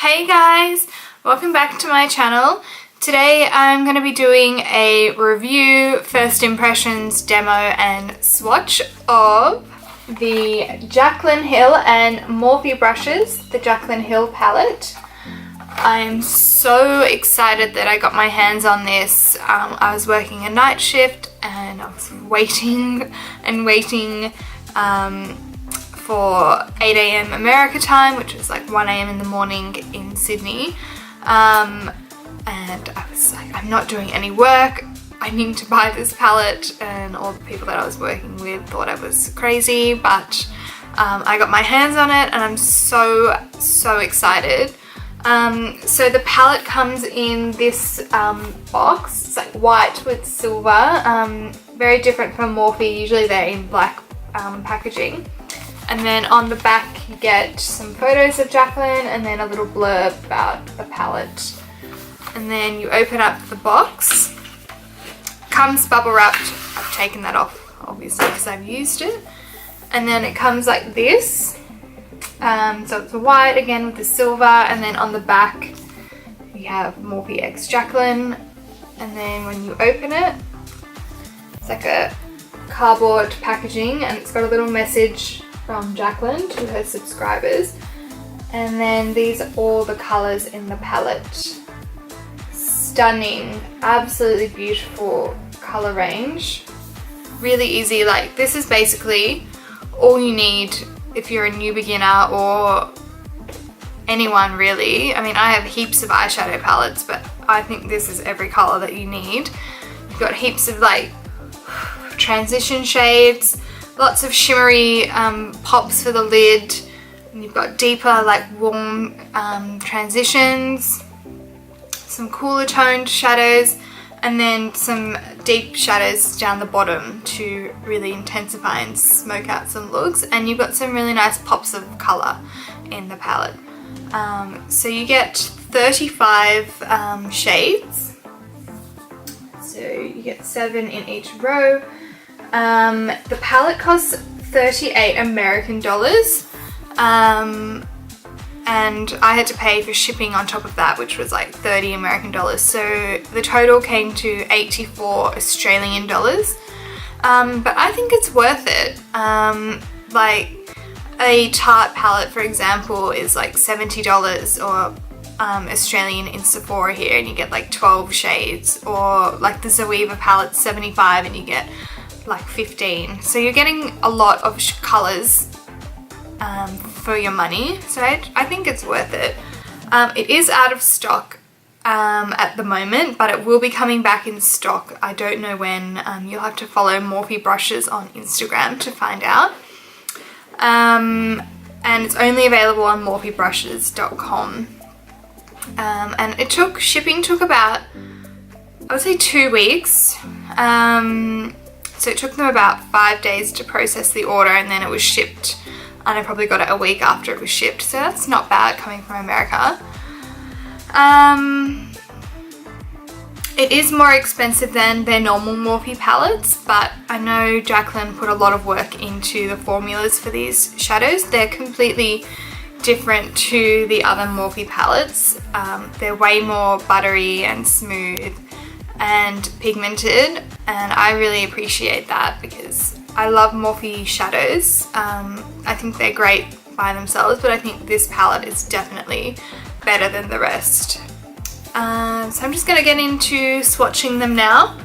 Hey guys, welcome back to my channel. Today I'm going to be doing a review, first impressions, demo and swatch of the Jaclyn Hill and Morphe brushes, the Jaclyn Hill palette. I'm so excited that I got my hands on this. I was working a night shift and I was waiting and waiting for 8 AM America time, which was like 1 AM in the morning in Sydney. And I was like, I'm not doing any work, I need to buy this palette, and all the people that I was working with thought I was crazy, but I got my hands on it and I'm so excited. So the palette comes in this box. It's like white with silver, very different from Morphe. Usually they're in black packaging. And then on the back you get some photos of Jaclyn and then a little blurb about the palette. And then you open up the box. Comes bubble wrapped. I've taken that off obviously because I've used it. And then it comes like this. So it's a white again with the silver, and then on the back you have Morphe x Jaclyn. And then when you open it, it's like a cardboard packaging and it's got a little message from Jaclyn to her subscribers. And then these are all the colours in the palette. Stunning, absolutely beautiful colour range. Really easy, like this is basically all you need if you're a new beginner or anyone really. I mean, I have heaps of eyeshadow palettes, but I think this is every colour that you need. You've got heaps of like transition shades, lots of shimmery pops for the lid, and you've got deeper like warm transitions, some cooler toned shadows, and then some deep shadows down the bottom to really intensify and smoke out some looks. And you've got some really nice pops of colour in the palette. So you get 35 shades, so you get 7 in each row. The palette costs 38 American dollars, and I had to pay for shipping on top of that, which was like 30 American dollars. So the total came to 84 Australian dollars. But I think it's worth it. Like a Tarte palette, for example, is like $70 or Australian in Sephora here, and you get like 12 shades. Or like the Zoeva palette, 75, and you get like 15. So you're getting a lot of colours for your money, so I think it's worth it. It is out of stock at the moment, but it will be coming back in stock. I don't know when. You'll have to follow Morphe Brushes on Instagram to find out. And it's only available on morphebrushes.com. And shipping took about, I would say 2 weeks. So it took them about 5 days to process the order, and then it was shipped, and I probably got it a week after it was shipped, so that's not bad coming from America. It is more expensive than their normal Morphe palettes, but I know Jaclyn put a lot of work into the formulas for these shadows. They're completely different to the other Morphe palettes. They're way more buttery and smooth and pigmented, and I really appreciate that because I love Morphe shadows. I think they're great by themselves, but I think this palette is definitely better than the rest. So I'm just going to get into swatching them now.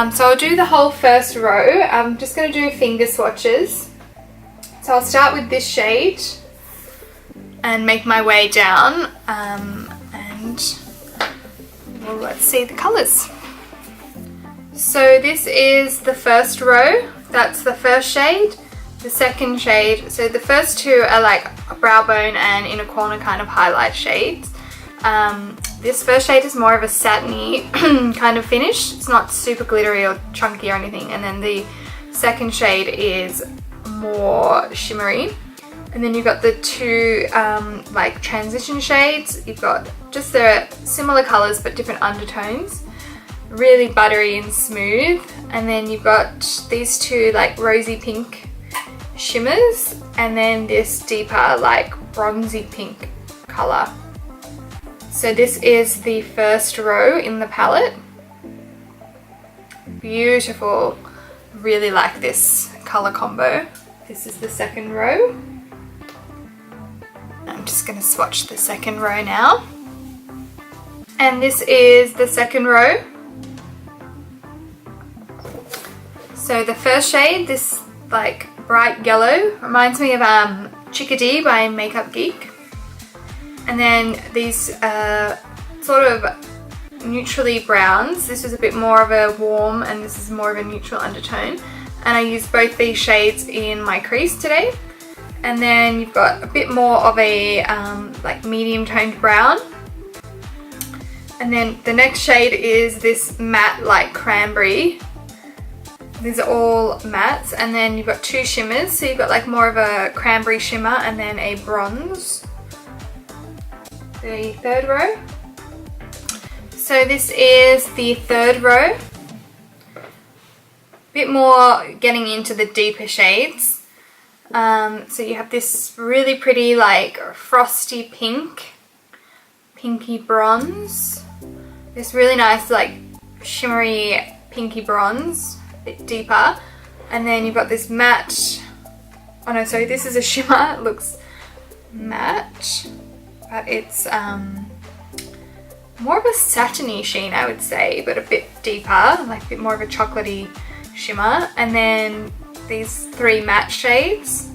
So I'll do the whole first row. I'm just going to do finger swatches. So I'll start with this shade and make my way down, and well, let's see the colours. So this is the first row. That's the first shade, the second shade. So the first two are like a brow bone and inner corner kind of highlight shades. This first shade is more of a satiny kind of finish. It's not super glittery or chunky or anything. And then the second shade is more shimmery. And then you've got the two like transition shades. You've got just the similar colours but different undertones. Really buttery and smooth. And then you've got these two like rosy pink shimmers, and then this deeper like bronzy pink colour. So this is the first row in the palette. Beautiful. Really like this color combo. This is the second row. I'm just going to swatch the second row now. And this is the second row. So the first shade, this like bright yellow, reminds me of Chickadee by Makeup Geek. And then these sort of neutrally browns. This is a bit more of a warm and this is more of a neutral undertone. And I used both these shades in my crease today. And then you've got a bit more of a like medium toned brown. And then the next shade is this matte like cranberry. These are all mattes, and then you've got two shimmers. So you've got like more of a cranberry shimmer and then a bronze. The third row. So this is the third row. Bit more getting into the deeper shades. So you have this really pretty like frosty pink, pinky bronze. This really nice like shimmery pinky bronze, a bit deeper. And then you've got this matte, oh no, sorry, this is a shimmer. It looks matte, but it's more of a satiny sheen, I would say, but a bit deeper, like a bit more of a chocolatey shimmer. And then these three matte shades,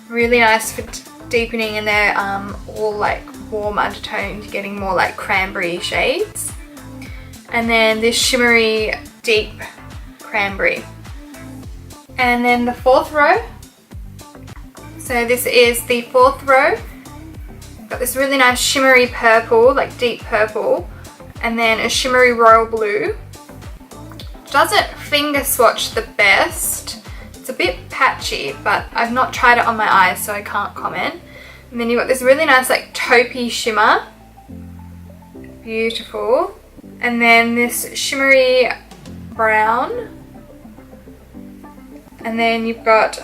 really nice for deepening, and they're all like warm undertones, getting more like cranberry shades. And then this shimmery deep cranberry. And then the fourth row. So this is the fourth row. Got this really nice shimmery purple, like deep purple, and then a shimmery royal blue. Doesn't finger swatch the best. It's a bit patchy, but I've not tried it on my eyes, so I can't comment. And then you've got this really nice like taupey shimmer. Beautiful. And then this shimmery brown. And then you've got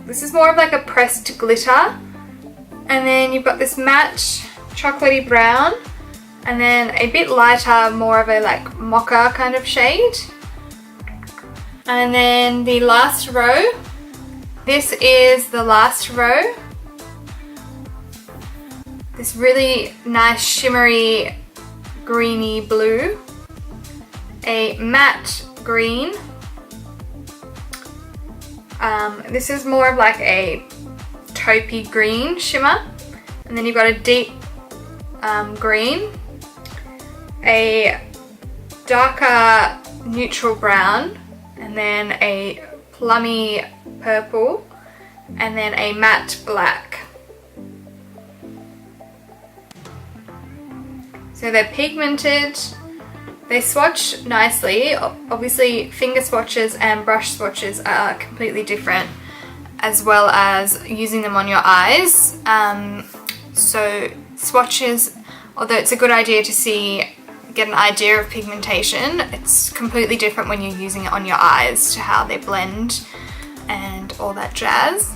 this is more of like a pressed glitter. And then you've got this matte chocolatey brown. And then a bit lighter, more of a like mocha kind of shade. And then the last row. This is the last row. This really nice shimmery greeny blue. A matte green. This is more of like a taupey green shimmer. And then you've got a deep green. A darker neutral brown. And then a plummy purple. And then a matte black. So they're pigmented. They swatch nicely. Obviously finger swatches and brush swatches are completely different, as well as using them on your eyes. So swatches, although it's a good idea to get an idea of pigmentation, it's completely different when you're using it on your eyes to how they blend and all that jazz.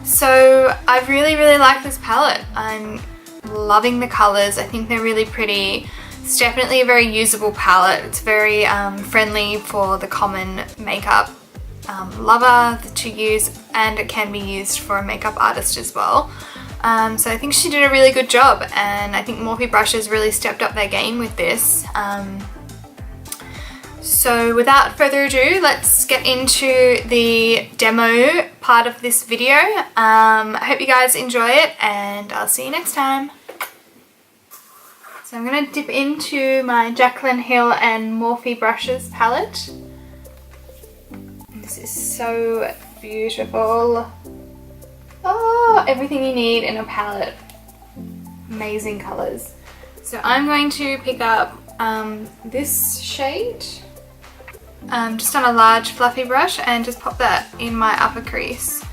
So I really like this palette. I'm loving the colours. I think they're really pretty. It's definitely a very usable palette. It's very friendly for the common makeup lover to use, and it can be used for a makeup artist as well. So I think she did a really good job, and I think Morphe brushes really stepped up their game with this. So without further ado, let's get into the demo part of this video. I hope you guys enjoy it, and I'll see you next time. So I'm going to dip into my Jaclyn Hill and Morphe brushes palette. This is so beautiful. Oh, everything you need in a palette. Amazing colours. So I'm going to pick up this shade, just on a large fluffy brush, and just pop that in my upper crease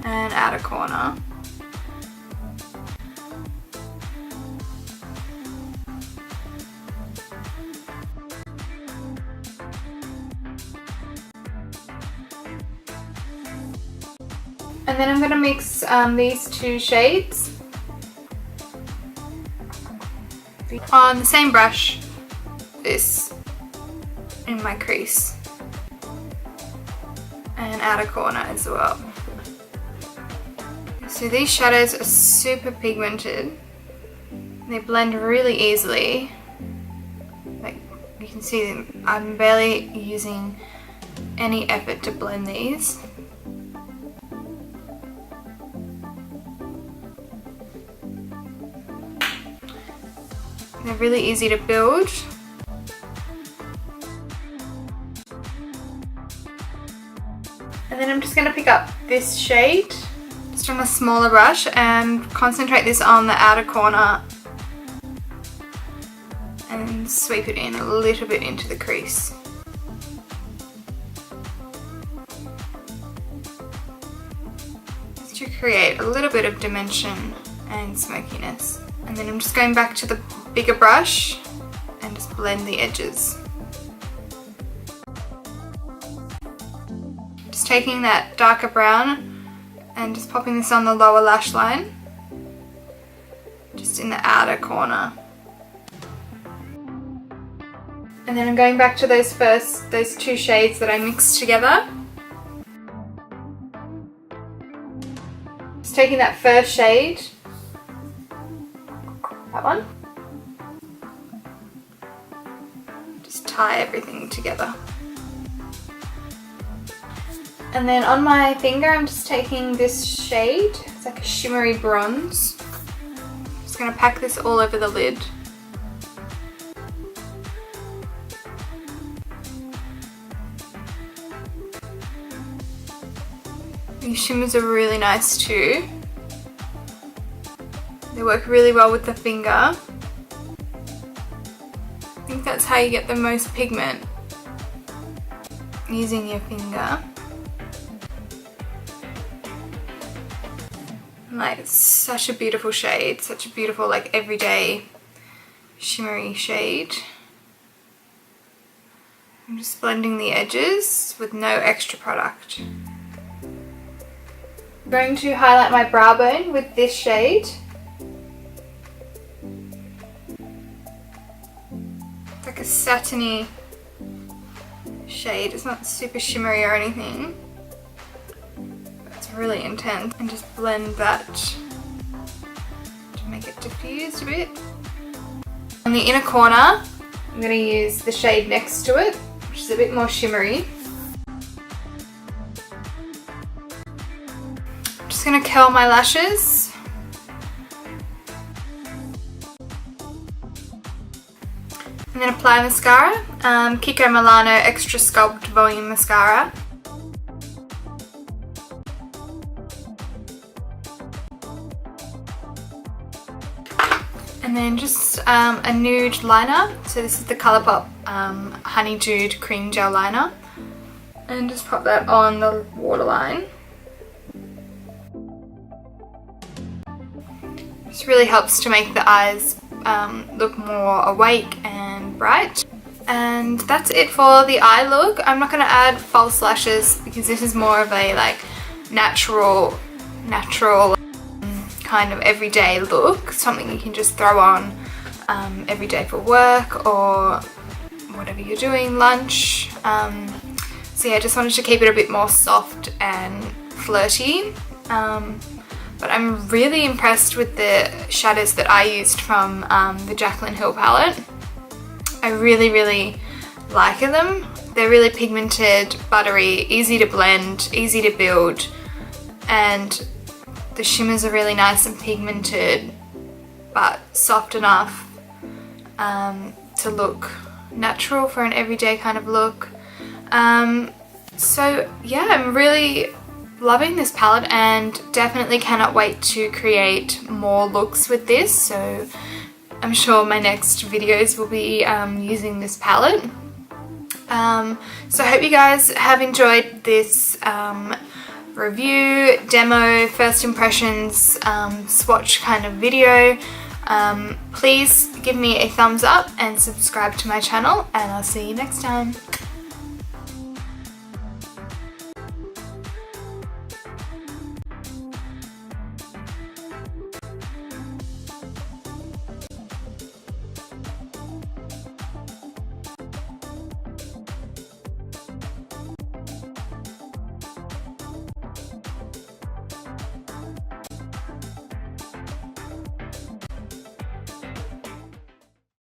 and outer corner. And And then I'm going to mix these two shades on the same brush, this in my crease and outer corner as well. So these shadows are super pigmented. They blend really easily. Like you can see, I'm barely using any effort to blend these. They're really easy to build. And then I'm just going to pick up this shade just on a smaller brush and concentrate this on the outer corner and sweep it in a little bit into the crease. Just to create a little bit of dimension and smokiness. And then I'm just going back to the bigger brush and just blend the edges. Just taking that darker brown and just popping this on the lower lash line, just in the outer corner. And then I'm going back to those two shades that I mixed together. Just taking that first shade, that one, just tie everything together. And then on my finger I'm just taking this shade, it's like a shimmery bronze. Just going to pack this all over the lid. These shimmers are really nice too. They work really well with the finger. I think that's how you get the most pigment, using your finger. Like, it's such a beautiful shade, such a beautiful like everyday shimmery shade. I'm just blending the edges with no extra product. I'm going to highlight my brow bone with this shade. It's like a satiny shade. It's not super shimmery or anything. It's really intense. And just blend that to make it diffused a bit. On the inner corner, I'm going to use the shade next to it, which is a bit more shimmery. Just going to curl my lashes. And then apply mascara. Kiko Milano Extra Sculpt Volume Mascara. And then just a nude liner. So this is the Colourpop honeydude cream gel liner. And just pop that on the waterline. This really helps to make the eyes look more awake and bright. And that's it for the eye look. I'm not going to add false lashes because this is more of a like natural kind of everyday look. Something you can just throw on every day for work or whatever you're doing, lunch. So yeah, I just wanted to keep it a bit more soft and flirty. But I'm really impressed with the shadows that I used from the Jaclyn Hill palette. I really like them. They're really pigmented, buttery, easy to blend, easy to build, and the shimmers are really nice and pigmented, but soft enough to look natural for an everyday kind of look. So yeah, I'm really loving this palette and definitely cannot wait to create more looks with this. So I'm sure my next videos will be using this palette. So I hope you guys have enjoyed this review, demo, first impressions, swatch kind of video. Please give me a thumbs up and subscribe to my channel, and I'll see you next time.